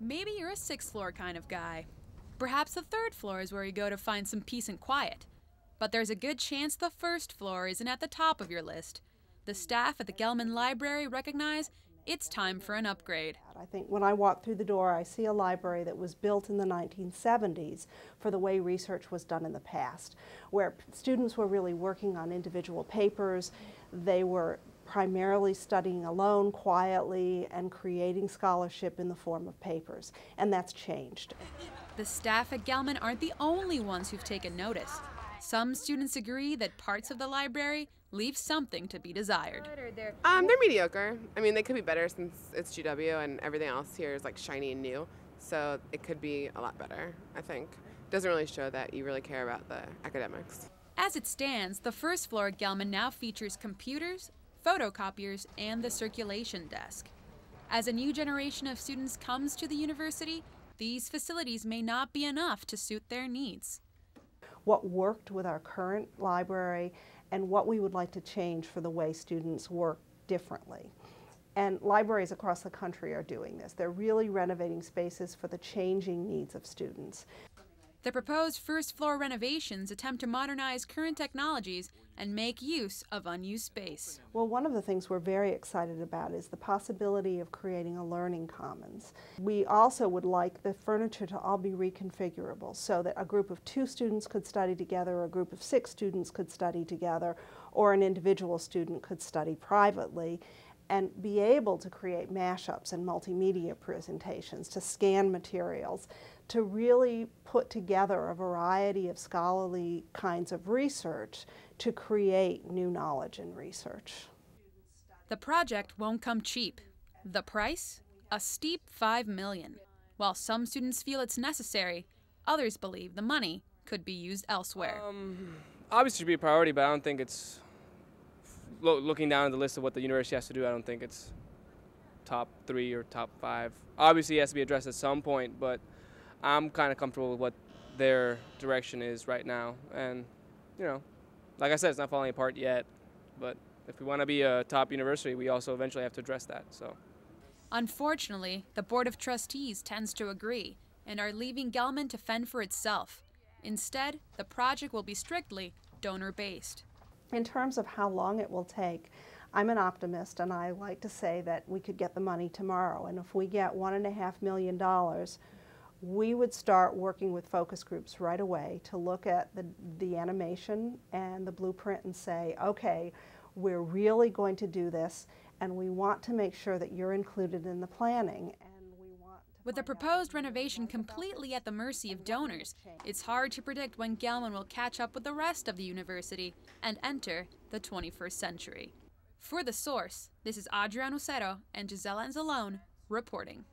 Maybe you're a sixth floor kind of guy. Perhaps the third floor is where you go to find some peace and quiet. But there's a good chance the first floor isn't at the top of your list. The staff at the Gelman Library recognize it's time for an upgrade. I think when I walk through the door, I see a library that was built in the 1970s for the way research was done in the past, where students were really working on individual papers. They were primarily studying alone, quietly, and creating scholarship in the form of papers, and that's changed. The staff at Gelman aren't the only ones who've taken notice. Some students agree that parts of the library leave something to be desired. They're mediocre. I mean, they could be better since it's GW and everything else here is like shiny and new. So it could be a lot better, I think. Doesn't really show that you really care about the academics. As it stands, the first floor at Gelman now features computers, photocopiers, and the circulation desk. As a new generation of students comes to the university, these facilities may not be enough to suit their needs. What worked with our current library and what we would like to change for the way students work differently. And libraries across the country are doing this. They're really renovating spaces for the changing needs of students. The proposed first floor renovations attempt to modernize current technologies and make use of unused space. Well, one of the things we're very excited about is the possibility of creating a learning commons. We also would like the furniture to all be reconfigurable so that a group of 2 students could study together, or a group of 6 students could study together, or an individual student could study privately, and be able to create mashups and multimedia presentations, to scan materials, to really put together a variety of scholarly kinds of research to create new knowledge in research. The project won't come cheap. The price? A steep $5 million. While some students feel it's necessary, others believe the money could be used elsewhere. Obviously it should be a priority, but I don't think it's, looking down at the list of what the university has to do, I don't think it's top 3 or top 5. Obviously it has to be addressed at some point, but I'm kind of comfortable with what their direction is right now. And, you know, like I said, it's not falling apart yet, but if we want to be a top university, we also eventually have to address that. So, unfortunately, the Board of Trustees tends to agree and are leaving Gelman to fend for itself. Instead, the project will be strictly donor-based. In terms of how long it will take, I'm an optimist, and I like to say that we could get the money tomorrow. And if we get $1.5 million, we would start working with focus groups right away to look at the animation and the blueprint and say, okay, we're really going to do this, and we want to make sure that you're included in the planning. With the proposed renovation completely at the mercy of donors, it's hard to predict when Gelman will catch up with the rest of the university and enter the 21st century. For The Source, this is Adriana Usero and Gisela Anzalone reporting.